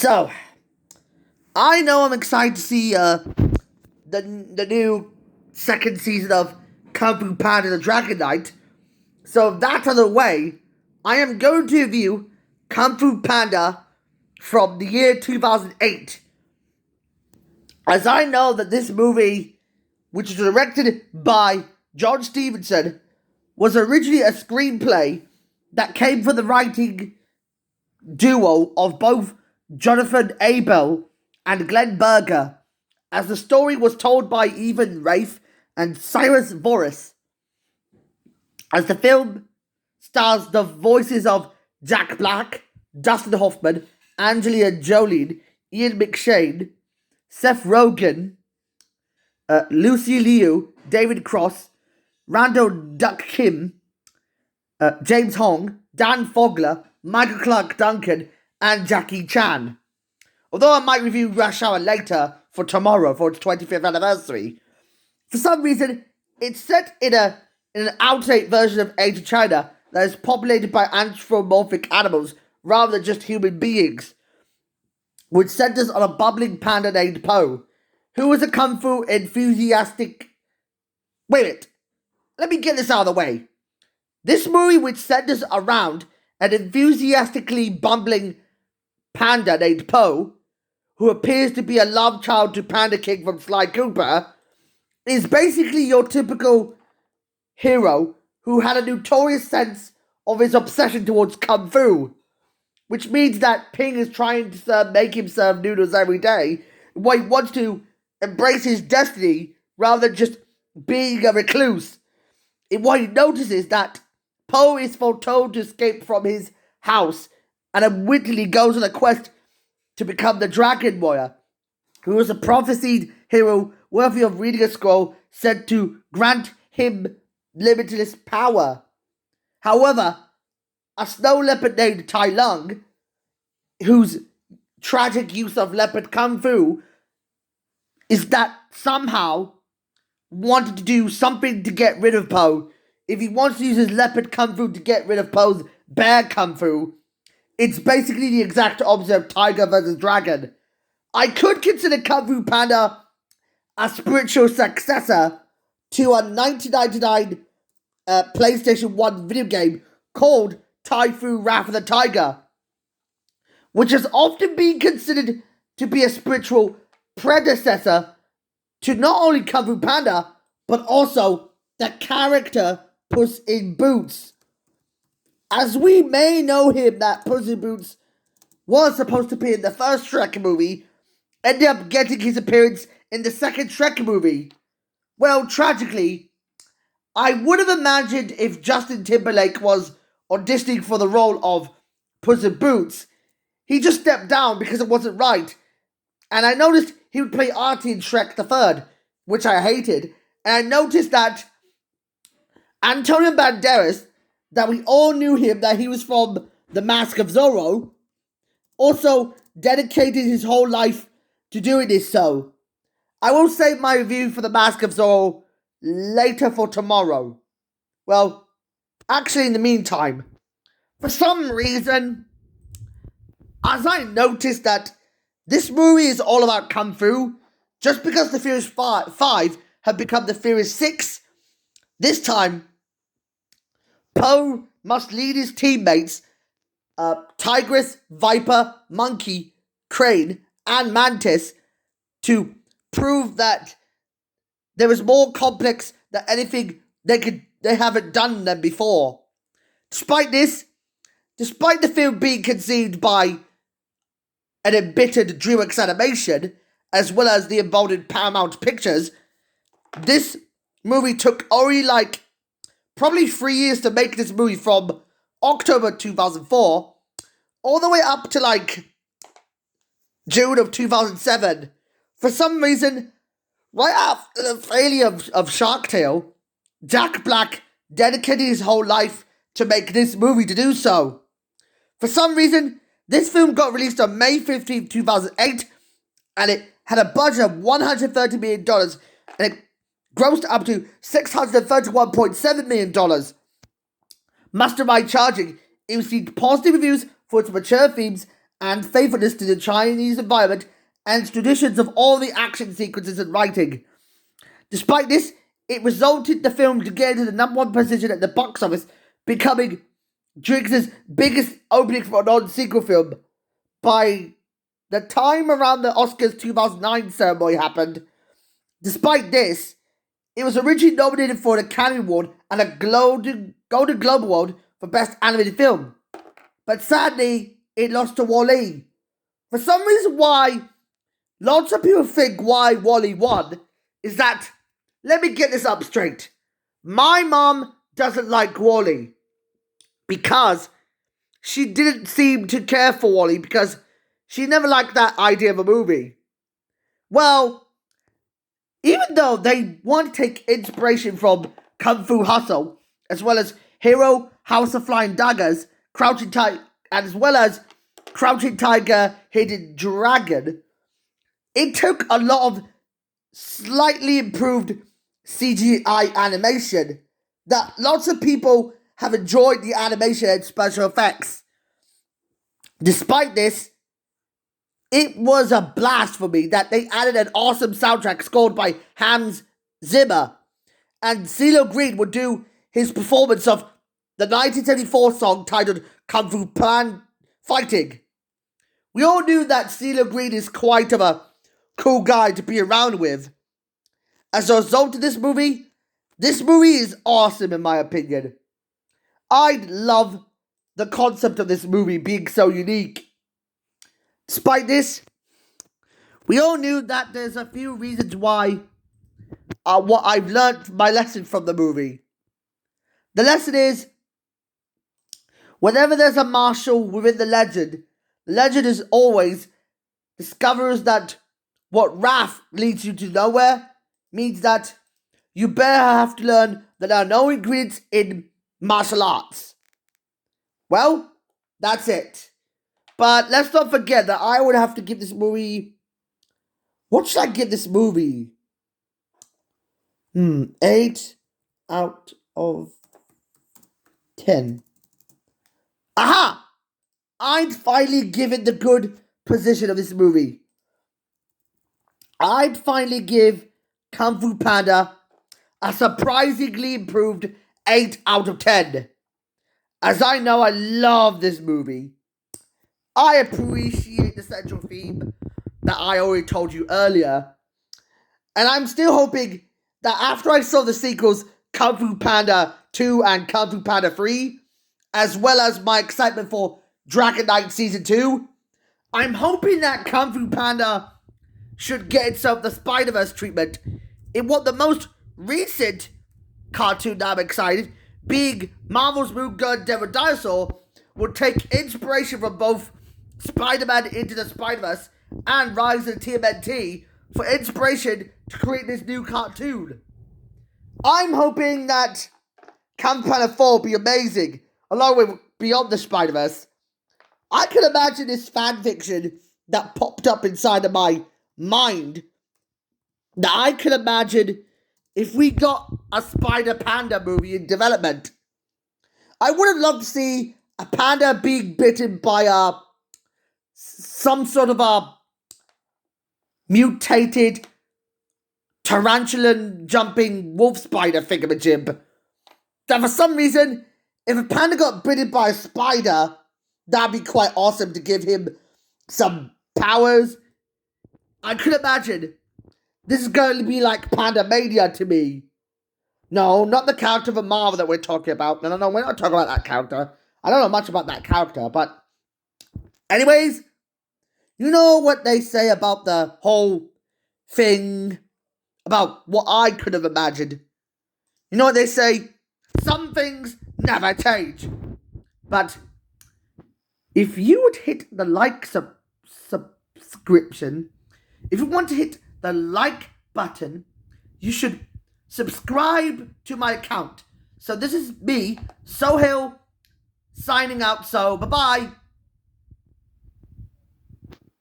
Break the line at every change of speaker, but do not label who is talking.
So, I know I'm excited to see the new second season of Kung Fu Panda the Dragon Knight. So, if that's on the way, I am going to review Kung Fu Panda from the year 2008. As I know that this movie, which was directed by John Stevenson, was originally a screenplay that came from the writing duo of both Jonathan Abel and Glenn Berger, as the story was told by Evan Rafe and Cyrus Voris. As the film stars the voices of Jack Black, Dustin Hoffman, Angelina Jolie, Ian McShane, Seth Rogen, Lucy Liu, David Cross, Randall Duck Kim, James Hong, Dan Fogler, Michael Clark Duncan, and Jackie Chan. Although I might review Rush Hour later for tomorrow for its 25th anniversary, for some reason it's set in an out-of-date version of Age of China that is populated by anthropomorphic animals rather than just human beings, which centers on a bubbling panda named Po, who is a kung fu enthusiastic. Wait a minute, let me get this out of the way. This movie, which centers around an enthusiastically bumbling panda named Po, who appears to be a love child to Panda King from Sly Cooper, is basically your typical hero who had a notorious sense of his obsession towards kung fu, which means that Ping is trying to make him serve noodles every day, while he wants to embrace his destiny rather than just being a recluse. And what he notices that Po is foretold to escape from his house and unwittingly goes on a quest to become the Dragon Warrior, who is a prophesied hero worthy of reading a scroll said to grant him limitless power. However, a snow leopard named Tai Lung, whose tragic use of leopard kung fu is that somehow wanted to do something to get rid of Po. If he wants to use his leopard kung fu to get rid of Po's bear kung fu, it's basically the exact opposite of Tiger versus Dragon. I could consider Kung Fu Panda a spiritual successor to a 1999 PlayStation 1 video game called Tai Fu Wrath of the Tiger, which has often been considered to be a spiritual predecessor to not only Kung Fu Panda, but also the character Puss in Boots. As we may know him, that Puss in Boots was supposed to be in the first Shrek movie, ended up getting his appearance in the second Shrek movie. Well, tragically, I would have imagined if Justin Timberlake was auditioning for the role of Puss in Boots, he just stepped down because it wasn't right. And I noticed he would play Artie in Shrek the Third, which I hated. And I noticed that Antonio Banderas, that we all knew him, that he was from The Mask of Zorro, also dedicated his whole life to doing this so. I will save my review for The Mask of Zorro later for tomorrow. Well, actually in the meantime, for some reason, as I noticed that this movie is all about Kung Fu, just because the Furious 5 have become the Furious 6, this time, Po must lead his teammates, Tigress, Viper, Monkey, Crane, and Mantis, to prove that there is more complex than anything they haven't done them before. Despite the film being conceived by an embittered DreamWorks Animation, as well as the emboldened Paramount Pictures, this movie took only probably 3 years to make this movie, from October 2004 all the way up to June of 2007. For some reason, right after the failure of Shark Tale, Jack Black dedicated his whole life to make this movie to do so. For some reason, this film got released on May 15, 2008, and it had a budget of $130 million, and it grossed up to $631.7 million. Mastermind Charging, it received positive reviews for its mature themes and faithfulness to the Chinese environment and traditions of all the action sequences and writing. Despite this, it resulted the film to get into the #1 position at the box office, becoming DreamWorks' biggest opening for a non-sequel film. By the time around the Oscars 2009 ceremony happened, despite this, it was originally nominated for an Academy Award and a Golden Globe Award for Best Animated Film. But sadly, it lost to WALL-E. For some reason why lots of people think why WALL-E won is that, let me get this up straight. My mom doesn't like WALL-E because she didn't seem to care for WALL-E because she never liked that idea of a movie. Well, even though they want to take inspiration from Kung Fu Hustle, as well as Hero, House of Flying Daggers, Crouching Tiger, as well as Crouching Tiger, Hidden Dragon, it took a lot of slightly improved CGI animation that lots of people have enjoyed the animation and special effects. Despite this, it was a blast for me that they added an awesome soundtrack scored by Hans Zimmer, and CeeLo Green would do his performance of the 1974 song titled Kung Fu Pan Fighting. We all knew that CeeLo Green is quite of a cool guy to be around with. As a result of this movie is awesome in my opinion. I love the concept of this movie being so unique. Despite this, we all knew that there's a few reasons why what I've learned my lesson from the movie. The lesson is, whenever there's a marshal within the legend is always discovers that what wrath leads you to nowhere means that you better have to learn that there are no ingredients in martial arts. Well, that's it. But let's not forget that I would have to give this movie... What should I give this movie? 8 out of 10. Aha! I'd finally give it the good position of this movie. I'd finally give Kung Fu Panda a surprisingly improved 8 out of 10. As I know I love this movie. I appreciate the central theme that I already told you earlier. And I'm still hoping that after I saw the sequels Kung Fu Panda 2 and Kung Fu Panda 3, as well as my excitement for Dragon Knight Season 2, I'm hoping that Kung Fu Panda should get itself the Spider-Verse treatment in what the most recent cartoon that I'm excited, being Marvel's Moon Girl Devil Dinosaur, will take inspiration from both Spider-Man Into the Spider-Verse and Rise of TMNT for inspiration to create this new cartoon. I'm hoping that Kung Fu Panda 4 will be amazing, along with Beyond the Spider-Verse. I can imagine this fanfiction that popped up inside of my mind, that I can imagine if we got a Spider-Panda movie in development. I would have loved to see a panda being bitten by some sort of a mutated tarantulan jumping wolf spider thingamajib. That for some reason, if a panda got bitten by a spider, that'd be quite awesome to give him some powers. I could imagine this is going to be like Panda Mania to me. No, not the character of Marvel that we're talking about. No, we're not talking about that character. I don't know much about that character, but... Anyways, you know what they say about the whole thing, about what I could have imagined. You know what they say? Some things never change. But if you would hit the like subscription, if you want to hit the like button, you should subscribe to my account. So this is me, Sohail, signing out. So bye-bye.